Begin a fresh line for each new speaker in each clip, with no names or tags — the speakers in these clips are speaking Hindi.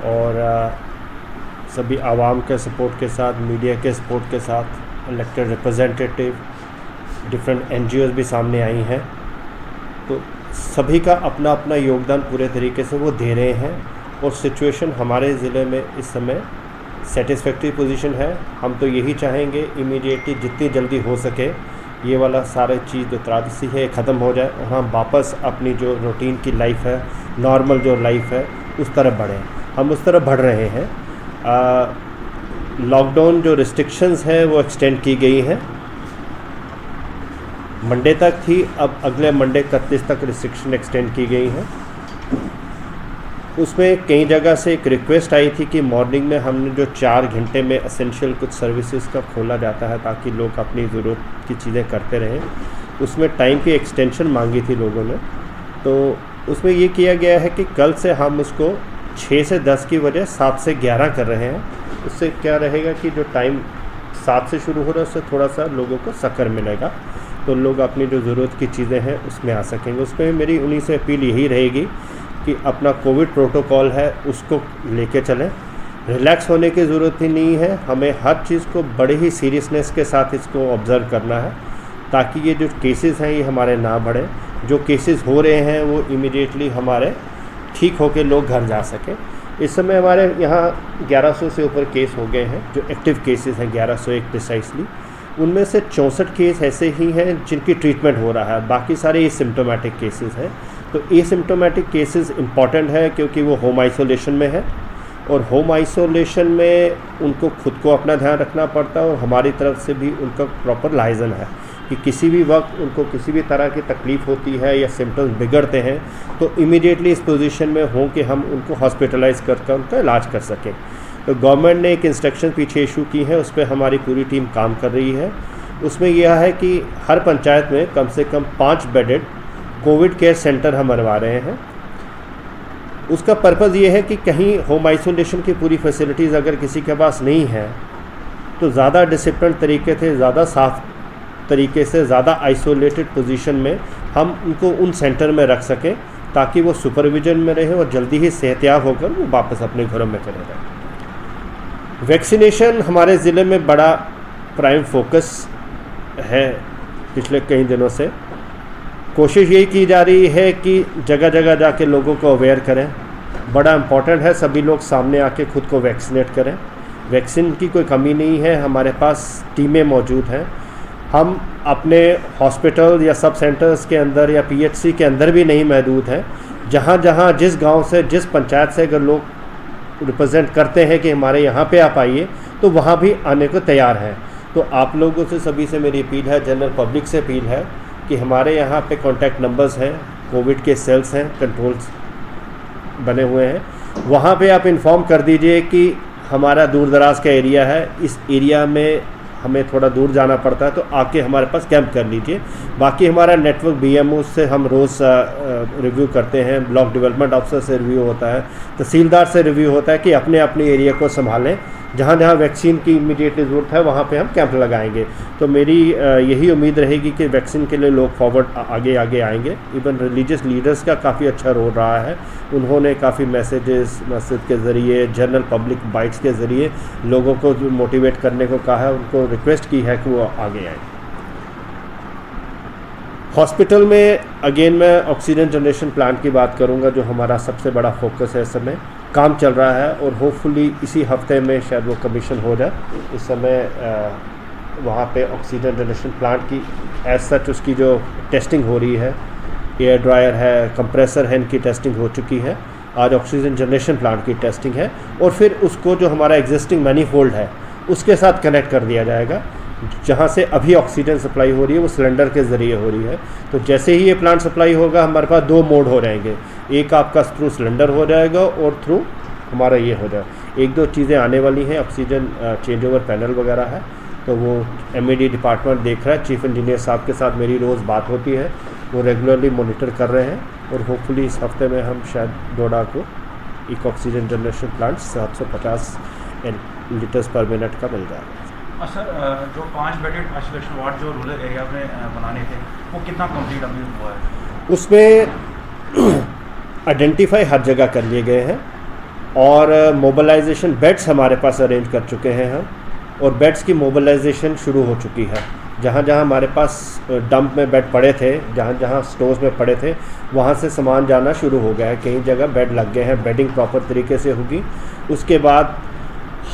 और सभी आवाम के सपोर्ट के साथ, मीडिया के सपोर्ट के साथ, इलेक्टेड रिप्रेजेंटेटिव, डिफरेंट एनजीओज़ भी सामने आई हैं। तो सभी का अपना अपना योगदान पूरे तरीके से वो दे रहे हैं और सिचुएशन हमारे ज़िले में इस समय सेटिस्फैक्ट्री पोजीशन है। हम तो यही चाहेंगे इमीडिएटली जितनी जल्दी हो सके ये वाला सारा चीज़ जो त्रासदी है ख़त्म हो जाए और हम वापस अपनी जो रूटीन की लाइफ है, नॉर्मल जो लाइफ है, उस तरफ बढ़ें। हम उस तरफ बढ़ रहे हैं। लॉकडाउन जो रिस्ट्रिक्शंस हैं वो एक्सटेंड की गई हैं, मंडे तक थी, अब अगले मंडे 31 तक रिस्ट्रिक्शन एक्सटेंड की गई हैं। उसमें कई जगह से एक रिक्वेस्ट आई थी कि मॉर्निंग में हमने जो 4 घंटे में एसेंशियल कुछ सर्विसेज का खोला जाता है ताकि लोग अपनी ज़रूरत की चीज़ें करते रहें, उसमें टाइम की एक्सटेंशन मांगी थी लोगों ने। तो उसमें ये किया गया है कि कल से हम उसको 6 से 10 की वजह 7 से 11 कर रहे हैं। उससे क्या रहेगा कि जो टाइम 7 से शुरू हो रहा है उससे थोड़ा सा लोगों को सकर मिलेगा, तो लोग अपनी जो ज़रूरत की चीज़ें हैं उसमें आ सकेंगे। उसमें मेरी उन्हीं से अपील यही रहेगी कि अपना कोविड प्रोटोकॉल है उसको लेके चलें। रिलैक्स होने की ज़रूरत ही नहीं है, हमें हर चीज़ को बड़े ही सीरियसनेस के साथ इसको ऑब्ज़र्व करना है ताकि ये जो केसेस हैं ये हमारे ना बढ़ें। जो केसेस हो रहे हैं वो इमीडिएटली हमारे ठीक होकर लोग घर जा सकें। इस समय हमारे यहाँ 1100 से ऊपर केस हो गए हैं, जो एक्टिव केसेस हैं 1101 प्रिसाइसली। उनमें से 64 केस ऐसे ही हैं जिनकी ट्रीटमेंट हो रहा है, बाकी सारे एसिम्प्टोमेटिक केसेस हैं। तो एसिम्प्टोमेटिक केसेस इंपॉर्टेंट है क्योंकि वो होम आइसोलेशन में है और होम आइसोलेशन में उनको खुद को अपना ध्यान रखना पड़ता है और हमारी तरफ से भी उनका प्रॉपर लाइजन है कि किसी भी वक्त उनको किसी भी तरह की तकलीफ़ होती है या सिम्टम्स बिगड़ते हैं तो इमीडिएटली इस पोजीशन में हों कि हम उनको हॉस्पिटलाइज करके उनका इलाज कर सकें। तो गवर्नमेंट ने एक इंस्ट्रक्शन पीछे इशू की है, उस पर हमारी पूरी टीम काम कर रही है। उसमें यह है कि हर पंचायत में कम से कम 5 बेडेड कोविड केयर सेंटर हम बनवा रहे हैं। उसका पर्पज़ ये है कि कहीं होम आइसोलेशन की पूरी फैसिलिटीज़ अगर किसी के पास नहीं है तो ज़्यादा डिसिप्लिन तरीके से, ज़्यादा साफ तरीके से, ज़्यादा आइसोलेटेड पोजीशन में हम उनको उन सेंटर में रख सकें ताकि वो सुपरविजन में रहे और जल्दी ही सेहतयाब होकर वो वापस अपने घरों में चले जाएँ। वैक्सीनेशन हमारे ज़िले में बड़ा प्राइम फोकस है। पिछले कई दिनों से कोशिश यही की जा रही है कि जगह जगह जाके लोगों को अवेयर करें। बड़ा इम्पॉर्टेंट है सभी लोग सामने आके खुद को वैक्सीनेट करें। वैक्सीन की कोई कमी नहीं है, हमारे पास टीमें मौजूद हैं। हम अपने हॉस्पिटल या सब सेंटर्स के अंदर या पीएचसी के अंदर भी नहीं महदूद हैं। जहाँ जहाँ जिस गांव से, जिस पंचायत से अगर लोग रिप्रेजेंट करते हैं कि हमारे यहाँ पे आप आइए, तो वहाँ भी आने को तैयार हैं। तो आप लोगों से, सभी से मेरी अपील है, जनरल पब्लिक से अपील है कि हमारे यहाँ पे कॉन्टैक्ट नंबर्स हैं, कोविड के सेल्स हैं, कंट्रोल्स बने हुए हैं, वहाँ पे आप इन्फॉर्म कर दीजिए कि हमारा दूर दराज का एरिया है, इस एरिया में हमें थोड़ा दूर जाना पड़ता है, तो आके हमारे पास कैंप कर लीजिए। बाकी हमारा नेटवर्क बीएमओ से हम रोज़ रिव्यू करते हैं, ब्लॉक डेवलपमेंट ऑफिसर से रिव्यू होता है, तहसीलदार से रिव्यू होता है कि अपने अपने एरिया को संभालें। जहाँ जहाँ वैक्सीन की इमीडिएटली ज़रूरत है वहाँ पे हम कैंप लगाएंगे। तो मेरी यही उम्मीद रहेगी कि वैक्सीन के लिए लोग फॉरवर्ड आगे आगे आएंगे। इवन रिलीजियस लीडर्स का काफ़ी अच्छा रोल रहा है, उन्होंने काफ़ी मैसेजेस मस्जिद के ज़रिए, जनरल पब्लिक बाइट्स के ज़रिए लोगों को जो मोटिवेट करने को कहा है, उनको रिक्वेस्ट की है कि वो आगे आएँ। हॉस्पिटल में अगेन मैं ऑक्सीजन जनरेशन प्लांट की बात करूंगा, जो हमारा सबसे बड़ा फोकस है। इस समय काम चल रहा है और होपफुली इसी हफ्ते में शायद वो कमीशन हो जाए। इस समय वहाँ पे ऑक्सीजन जनरेशन प्लांट की एज सच उसकी जो टेस्टिंग हो रही है, एयर ड्रायर है, कंप्रेसर है, इनकी टेस्टिंग हो चुकी है। आज ऑक्सीजन जनरेशन प्लांट की टेस्टिंग है और फिर उसको जो हमारा एग्जिस्टिंग मैनीफोल्ड है उसके साथ कनेक्ट कर दिया जाएगा। जहाँ से अभी ऑक्सीजन सप्लाई हो रही है वो सिलेंडर के ज़रिए हो रही है। तो जैसे ही ये प्लांट सप्लाई होगा हमारे पास 2 मोड हो जाएंगे, एक आपका थ्रू सिलेंडर हो जाएगा और थ्रू हमारा ये हो जाएगा। 1-2 चीज़ें आने वाली हैं, ऑक्सीजन चेंज ओवर पैनल वगैरह है, तो वो एमईडी डिपार्टमेंट देख रहा है। चीफ इंजीनियर साहब के साथ मेरी रोज़ बात होती है, वो रेगुलरली मॉनिटर कर रहे हैं और होपफुली इस हफ्ते में हम शायद डोडा को एक ऑक्सीजन जनरेशन प्लांट 750 लीटर्स पर मिनट का मिल जाएगा।
सर, जो 5 बेडेड आइसोलेशन वार्ड जो रूरल एरिया में बनाने थे वो कितना कंप्लीट अभी हुआ है?
उसमें आइडेंटिफाई हर जगह कर लिए गए हैं और मोबिलाइजेशन बेड्स हमारे पास अरेंज कर चुके हैं हम, और बेड्स की मोबिलाइजेशन शुरू हो चुकी है। जहाँ जहाँ हमारे पास डंप में बेड पड़े थे, जहाँ जहाँ स्टोर्स में पड़े थे, वहाँ से सामान जाना शुरू हो गया है। कई जगह बेड लग गए हैं, बेडिंग प्रॉपर तरीके से होगी। उसके बाद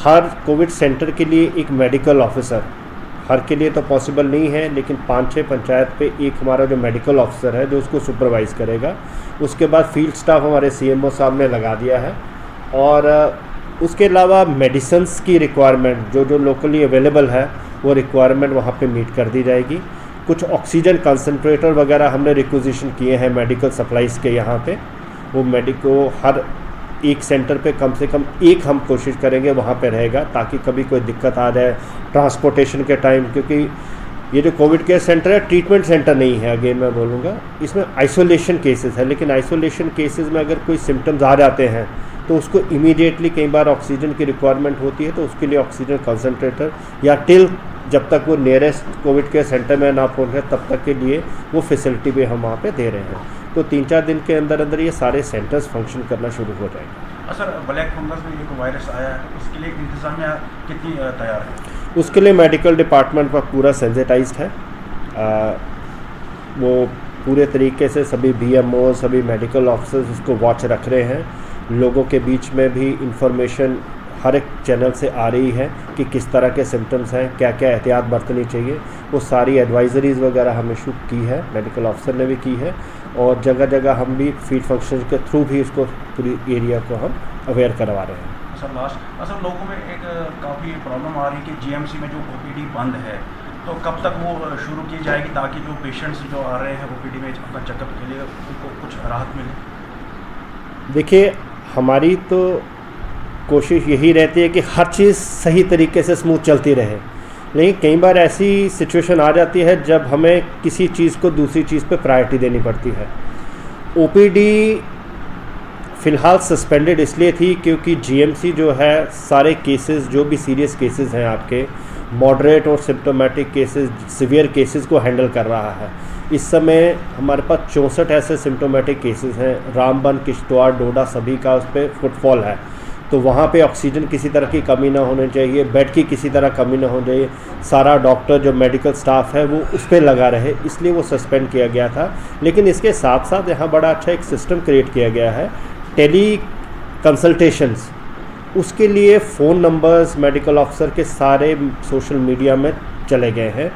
हर कोविड सेंटर के लिए एक मेडिकल ऑफिसर, हर के लिए तो पॉसिबल नहीं है, लेकिन 5-6 पंचायत पे एक हमारा जो मेडिकल ऑफिसर है जो उसको सुपरवाइज़ करेगा। उसके बाद फील्ड स्टाफ हमारे CMO साहब ने लगा दिया है। और उसके अलावा मेडिसिन्स की रिक्वायरमेंट जो जो लोकली अवेलेबल है वो रिक्वायरमेंट वहाँ पे मीट कर दी जाएगी। कुछ ऑक्सीजन कंसनट्रेटर वगैरह हमने रिक्विजिशन किए हैं मेडिकल सप्लाइज़ के यहाँ पे। वो हर एक सेंटर पे कम से कम एक हम कोशिश करेंगे वहाँ पे रहेगा, ताकि कभी कोई दिक्कत आ जाए ट्रांसपोर्टेशन के टाइम। क्योंकि ये जो कोविड केयर सेंटर है ट्रीटमेंट सेंटर नहीं है, अगेन मैं बोलूँगा, इसमें आइसोलेशन केसेस है। लेकिन आइसोलेशन केसेस में अगर कोई सिम्टम्स आ जाते हैं तो उसको इमीडिएटली कई बार ऑक्सीजन की रिक्वायरमेंट होती है, तो उसके लिए ऑक्सीजन कंसनट्रेटर या टिल जब तक वो नियरेस्ट कोविड केयर सेंटर में ना पहुँचे तब तक के लिए वो फैसिलिटी भी हम वहाँ पे दे रहे हैं। तो 3-4 दिन के अंदर अंदर ये सारे सेंटर्स फंक्शन करना शुरू हो जाएंगे।
सर, ब्लैक फंगस में एक वायरस आया है, तो उसके लिए इंतजामिया कितनी तैयार है?
उसके लिए मेडिकल डिपार्टमेंट का पूरा सेंसिटाइज्ड है। वो पूरे तरीके से सभी BMO, सभी मेडिकल ऑफिसर्स उसको वॉच रख रहे हैं। लोगों के बीच में भी इंफॉर्मेशन हर एक चैनल से आ रही है कि किस तरह के सिम्टम्स हैं, क्या क्या एहतियात बरतनी चाहिए। वो सारी एडवाइजरीज़ वगैरह हम इशू की है, मेडिकल ऑफिसर ने भी की है, और जगह जगह हम भी फील्ड फंक्शन के थ्रू भी इसको पूरी एरिया को हम अवेयर करवा रहे हैं।
सर लास्ट, असल लोगों में एक काफ़ी प्रॉब्लम आ रही है कि GMC में जो OPD बंद है, तो कब तक वो शुरू की जाएगी ताकि जो पेशेंट्स जो आ रहे हैं OPD में अपना चेकअप के लिए उनको कुछ राहत मिले?
देखिए, हमारी तो कोशिश यही रहती है कि हर चीज़ सही तरीके से स्मूथ चलती रहे, लेकिन कई बार ऐसी सिचुएशन आ जाती है जब हमें किसी चीज़ को दूसरी चीज़ पे प्रायोरिटी देनी पड़ती है। OPD फ़िलहाल सस्पेंडेड इसलिए थी क्योंकि GMC जो है सारे केसेस, जो भी सीरियस केसेस हैं आपके, मॉडरेट और सिम्टोमेटिक केसेस, सीवियर केसेस को हैंडल कर रहा है। इस समय हमारे पास 64 ऐसे सिम्टोमेटिक केसेस हैं। रामबन, किश्तवाड़, डोडा सभी का उस पर फुटफॉल है। तो वहाँ पे ऑक्सीजन किसी तरह की कमी ना होनी चाहिए, बेड की किसी तरह कमी ना होनी चाहिए। सारा डॉक्टर जो मेडिकल स्टाफ है वो उस पर लगा रहे, इसलिए वो सस्पेंड किया गया था। लेकिन इसके साथ साथ यहाँ बड़ा अच्छा एक सिस्टम क्रिएट किया गया है, टेली कंसल्टेशंस। उसके लिए फ़ोन नंबर्स मेडिकल ऑफिसर के सारे सोशल मीडिया में चले गए हैं,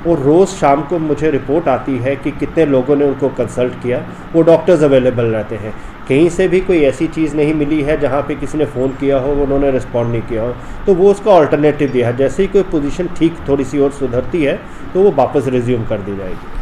और रोज़ शाम को मुझे रिपोर्ट आती है कि कितने लोगों ने उनको कंसल्ट किया। वो डॉक्टर्स अवेलेबल रहते हैं। कहीं से भी कोई ऐसी चीज़ नहीं मिली है जहाँ पे किसी ने फ़ोन किया हो उन्होंने रिस्पॉन्ड नहीं किया हो, तो वो उसका अल्टरनेटिव दिया है। जैसे ही कोई पोजीशन ठीक थोड़ी सी और सुधरती है तो वो वापस रिज्यूम कर दी जाएगी।